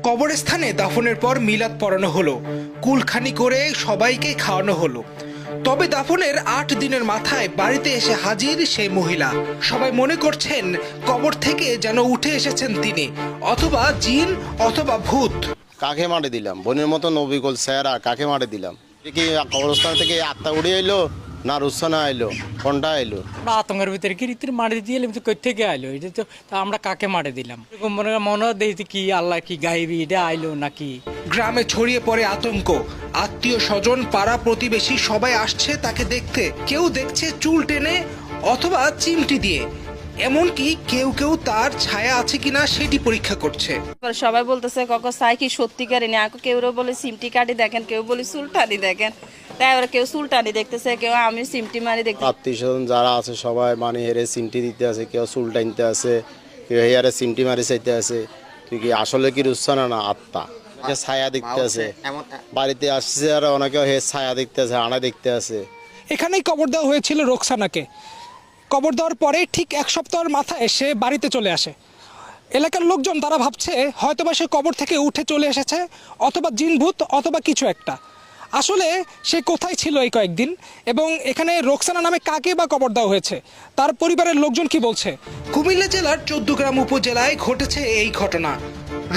কবরস্থানে দাফনের পর মিলাদ পড়ানো হলো, কুলখানি করে সবাইকে খাওয়ানো হলো। তবে দাফনের ৮ দিনের মাথায় বাড়িতে এসে হাজির সেই মহিলা। সবাই মনে করছেন কবর থেকে যেন উঠে এসেছেন তিনি, অথবা জিন অথবা ভূত। কাকে মারে দিলাম? বোনের মতো নবিকুল স্যারা কাকে মারে দিলাম? কি কবরস্থান থেকে আত্মা উড়ে এলো না রুসানা আইলো, কোনটা আইলো? আতঙ্কের ভিতরে কি রীতির মারে দিয়ে কই থেকে আইলো, এটা তো আমরা কাকে মারে দিলাম এরকম মনে দেখি কি আল্লাহ কি গাইবি এটা আইলো নাকি। গ্রামে ছড়িয়ে পড়ে আতঙ্ক। আত্মীয় স্বজন, পাড়া প্রতিবেশী সবাই আসছে তাকে দেখতে। কেউ দেখছে চুল টেনে অথবা চিমটি দিয়ে, এমনকি কেউ কেউ তার ছায়া আছে কিনা সেটি পরীক্ষা করছে। সবাই বলতেছে কখন সাই কি সত্যিকারই না, কেউ বলে সিমটি কাটি দেখেন, কেউ বলে চুলটানি দেখেন। তাই ওরা কেউ চুলটানি দেখতেছে, কেউ আমি সিমটি মারি দেখতে। আত্মীয় স্বজন যারা আছে সবাই মানে হেরে সিমটি দিতে আছে, কেউ চুল টানতে আছে, কেউ হেয়ারে সিমটি মারি চাইতে আছে। তুই কি আসলে কি রুসানা না আত্মা? ছায়া দেখতে আছে, বাড়িতে আসছে আর অনেকে হে ছায়া দেখতে আছে, আনা দেখতে আছে। এখানেই কবর দেওয়া হয়েছিল রোকসানাকে। কবর দেওয়ার পরে ঠিক 1 সপ্তাহের মাথায় সে বাড়িতে চলে আসে। এলাকার লোকজন তারা ভাবছে হয়তোবা সে কবর থেকে উঠে চলে এসেছে, অথবা জিনভূত অথবা কিছু একটা। আসলে সে কোথায় ছিল এই কয়েকদিন, এবং এখানে রোকসানা নামে কাকে বা কবর দেওয়া হয়েছে, তার পরিবারের লোকজন কি বলছে? কুমিল্লা জেলার 14 গ্রাম উপজেলায় ঘটেছে এই ঘটনা।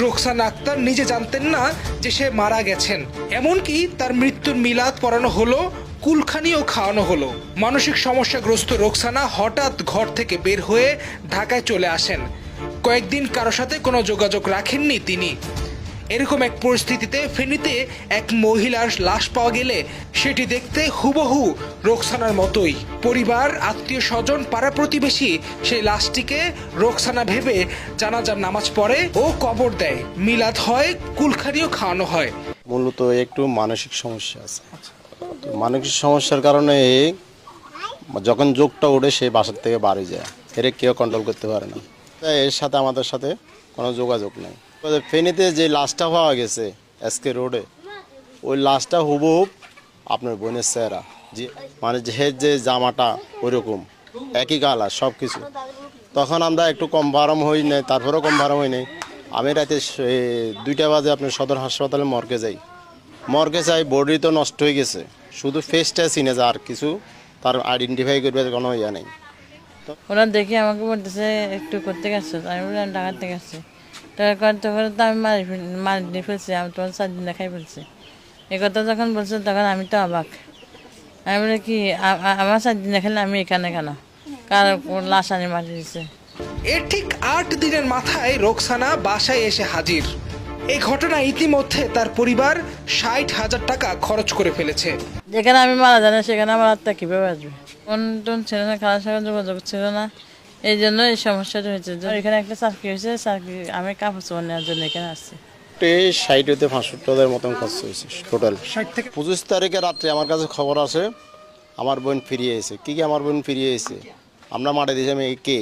রোকসানা আক্তার নিজে জানতেন না যে সে মারা গেছেন, এমনকি তার মৃত্যুর মিলাদ পড়ানো হলো, কুলখানিও খাওয়ানো হলো। মানসিক সমস্যাগ্রস্ত রোকসানা হঠাৎ ঘর থেকে বের হয়ে ঢাকায় চলে আসেন। কয়েকদিন কারো সাথে কোনো যোগাযোগ রাখেননি তিনি। এরকম এক পরিস্থিতিতে ফেনীতে এক মহিলার লাশ পাওয়া গেলে সেটি দেখতে হুবহু রোকসানার মতোই। পরিবার, আত্মীয় স্বজন, পাড়া প্রতিবেশী সেই লাশটিকে রোকসানা ভেবে জানাজার নামাজ পড়ে ও কবর দেয়। মিলাদ হয়, কুলখানিও খাওয়ানো হয়। মূলত একটু মানসিক সমস্যা আছে। তো মানসিক সমস্যার কারণে যখন যোগটা ওঠে সে বাসার থেকে বাড়ি যায়, এর কেউ কন্ট্রোল করতে পারে না। তাই এর সাথে আমাদের সাথে কোনো যোগাযোগ নেই। ফেনীতে যে লাশটা পাওয়া গেছে এসকে রোডে, ওই লাশটা হুবহুব আপনার বোনের চেহারা, যে মানে যে জামাটা ওইরকম একই কালার সব কিছু। তখন আমরা একটু কম ভারম হই নাই, তারপরেও কম ভারম হই নাই। আমি রাতে 2টা বাজে আপনার সদর হাসপাতালে মর্গে যাই। মর্গে যাই, বডি তো নষ্ট হয়ে গেছে, শুধু ফেসটা চিনে যায়, আর কিছু তার আইডেন্টিফাই করবে কোনো ইয়া নেই। ওরা দেখি আমাকে বলতেছে একটু করতে গেছো, আমি বললাম ঢাকা থেকে আসছি। তখন তো আমি মারি ফেলছি, আমি তোমার 4 দিন দেখাই ফেলছি। এ কথা যখন বলছে তখন আমি তো অবাক। আমি বলি কি আমার 4 দিন দেখালে আমি এখানে কেন, কার লাশ আনি মারি দিচ্ছে। এর ঠিক 8 দিনের মাথায় রোকসানা বাসায় এসে হাজির। এই ঘটনা ইতিমধ্যে তার পরিবার 60,000 টাকা খরচ করে ফেলেছে। যেখানে আমি মারা জানি সেখানে আমার আত্মা কীভাবে আসবে? ফোন টোন ছিল না, খাওয়ার সাথে যোগাযোগ ছিল না, এই জন্য এই সমস্যাটা হয়েছে। এখানে একটা চাকরি হয়েছে, চাকরি আমি কাপড় চোপড় নেওয়ার জন্য এখানে আসছি। 60 হতে 65,000 মতন খরচ হয়েছে টোটাল। 25 তারিখে রাত্রে আমার কাছে খবর আসে আমার বোন ফিরিয়ে এসে। কি আমার বোন ফিরিয়ে এসে আমরা মাঠে দিয়েছি। আমি কে?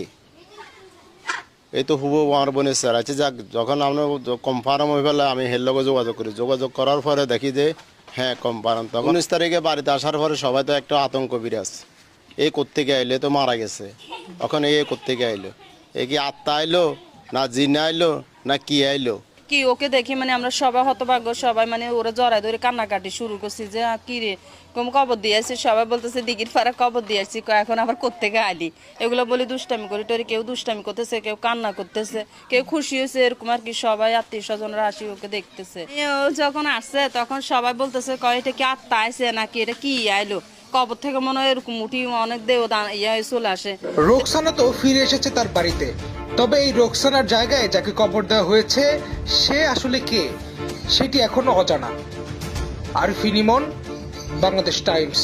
এই তো হুবহু আমার বোনের স্যার আছে। যাক, যখন আমরা কনফার্ম হয়ে ফেলে আমি হের লগে যোগাযোগ করি। যোগাযোগ করার পরে দেখি যে হ্যাঁ কনফার্ম। তখন 19 তারিখে বাড়িতে আসার পরে সবাই তো একটা আতঙ্ক বিরাজ, এই কোত্থেকে আইলে তো মারা গেছে, তখন এই কোত্থেকে আইলো, এ কি আত্মা আইলো না জিন আইলো না কি আইলো? কি ওকে দেখি মানে আমরা সবাই হতভাগ্য, সবাই মানে ওরা জড়াই ধরে কান্নাকাটি শুরু করছি যে কি রে কম কবর দিয়ে আসছি। সবাই বলতেছে দিঘির পাড়া কবর দিয়ে আসছি, এখন আবার কোত্থেকে আইলি। এগুলো বলি দুষ্টামি করি টরি, কেউ দুষ্টামি করতেছে, কেউ কান্না করতেছে, কেউ খুশি হয়েছে, এরকম আর কি। সবাই আত্মীয় স্বজনরা আসি ওকে দেখতেছে। ও যখন আসছে তখন সবাই বলতেছে এটা কি আত্মা আইছে নাকি এটা কি আইলো, কবর থেকে মনে হয় এরকম উঠি অনেক দেহ চলে আসে। রোকসানা তো ফিরে এসেছে তার বাড়িতে, তবে এই রোকসানার জায়গায় যাকে কবর দেওয়া হয়েছে সে আসলে কে সেটি এখনো অজানা। আরফিন ইমন, বাংলাদেশ টাইমস।